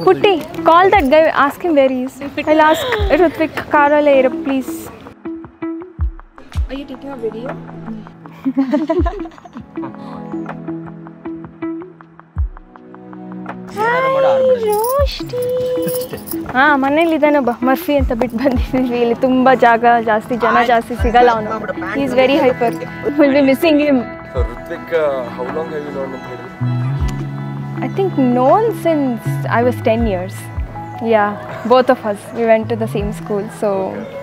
Putti, call that guy, ask him where he is. I'll ask Ritvik, Karale, please. Are you taking a video? ರೋಷ್ಟಿ ಹಾಂ ಮನೇಲಿದ್ದಾನೊಬ್ಬ Murphy ಅಂತ ಬಿಟ್ಟು ಬಂದಿದ್ದೀವಿ. ಇಲ್ಲಿ ತುಂಬ ಜಾಗ ಜಾಸ್ತಿ, ಜನ ಜಾಸ್ತಿ ಸಿಗಲ್ಲ ಅವನು. He is very hyper. Will be missing him. So Ritvik, how long have you known him? I think known since I was 10 years. Yeah, both of us. We went to the same school. So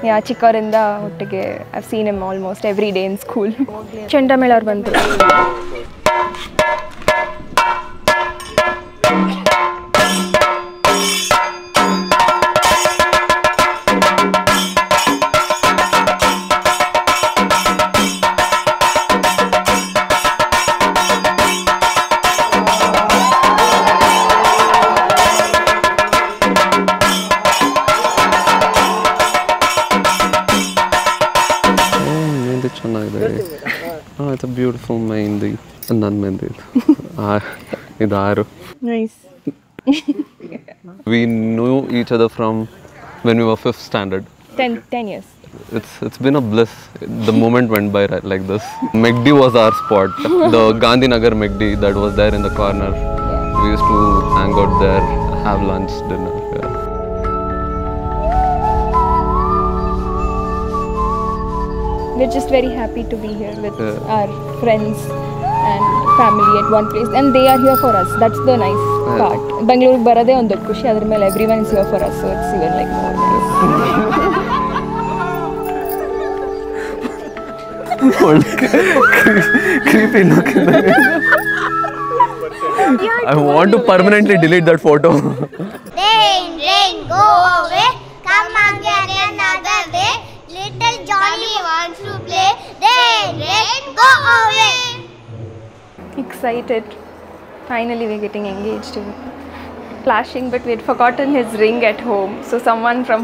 yeah, ಚಿಕ್ಕವರಿಂದ ಒಟ್ಟಿಗೆ I've seen him almost every day in school. ಚಂಡಮೇಳ ಅವ್ರು ಬಂದರು. It's a beautiful mehendi. Nan mehendi. Idu Aru. Nice. We knew each other from when we were 5th standard. 10 years. It's been a bliss. The moment went by like this. McD was our spot. The Gandhinagar McD that was there in the corner. We used to hang out there, have lunch, dinner. Yeah. We're just very happy to be here with our friends and family at one place, and they are here for us. That's the nice part. Bangalore barade on dod kushi, adar mele everyone is here for us, so it's even like more nice. Creepy look. I want to permanently delete that photo. Rain, rain, go away. Come again another day. Little Johnny wants to play. Rain, rain, go away. Excited. Finally we're getting engaged. Flashing, but we had forgotten his ring at home. So someone from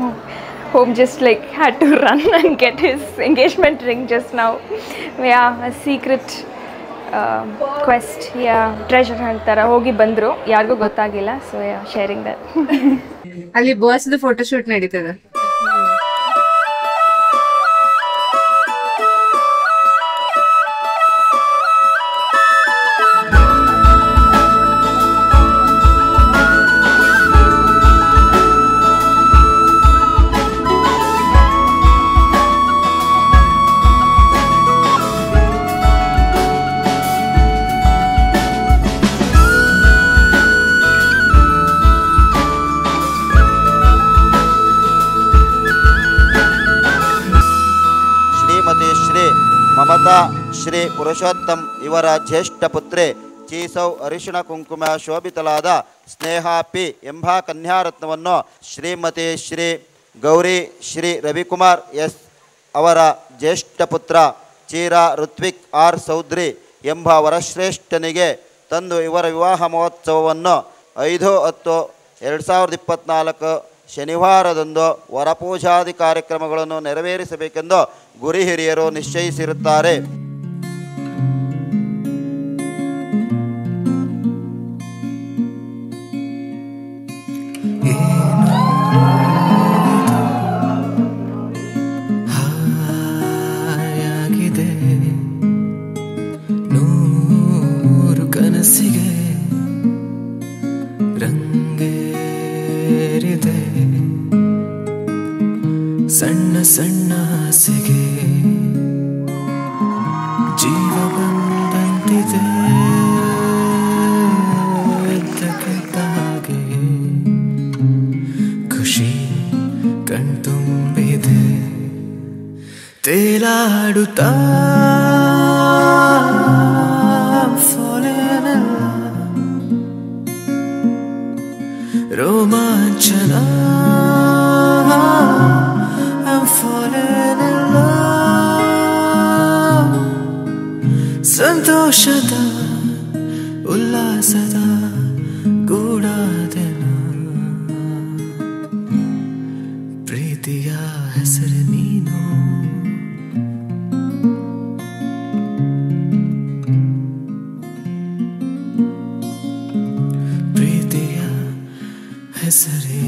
home just like had to run and get his engagement ring just now. Yeah, a secret quest. Yeah, treasure hunt tara hogi bandru. Yargu gottagilla. So yeah, sharing that. ಅಲ್ಲಿ boss photo shoot ನಡೀತದೆ. ಮಮತಾ ಶ್ರೀ ಪುರುಷೋತ್ತಮ್ ಇವರ ಜ್ಯೇಷ್ಠ ಪುತ್ರಿ ಚೀಸೌ ಅರಿಶಿಣ ಕುಂಕುಮ ಶೋಭಿತಲಾದ ಸ್ನೇಹಾಪಿ ಎಂಬ ಕನ್ಯಾರತ್ನವನ್ನು Shrimati Shri Gauri Shri Ravikumar S ಅವರ ಜ್ಯೇಷ್ಠ ಪುತ್ರ ಚೀರಾ Ritwik R Chaudhary ಎಂಬ ವರಶ್ರೇಷ್ಠನಿಗೆ ತಂದು ಇವರ ವಿವಾಹ ಮಹೋತ್ಸವವನ್ನು 5/10/2024 ಶನಿವಾರದಂದು ವರಪೂಜಾದಿ ಕಾರ್ಯಕ್ರಮಗಳನ್ನು ನೆರವೇರಿಸಬೇಕೆಂದು ಗುರು ಹಿರಿಯರು ನಿಶ್ಚಯಿಸಿರುತ್ತಾರೆ. ನೂರು ಕನಸಿಗೆ ರಂಗೇರಿದೆ ಸಣ್ಣ ಸಣ್ಣ ಆಸೆಗೆ ಜೀವ ಬಂದಂತಿದೆ ಎದ್ದಕ್ಕೆದ್ದಾಗೆ ಖುಷಿ ಕಣ್ತುಂಬಿದೆ ತೇಲಾಡುತ್ತಾ ರೋಮಾಂಚನ I'm falling in love ಸಂತೋಷದ ಉಲ್ಲಾಸದ ಗೂಢಾದೆನ ಪ್ರೀತಿಯ ಹೆಸರು ನೀನು ಹೆಸರೇ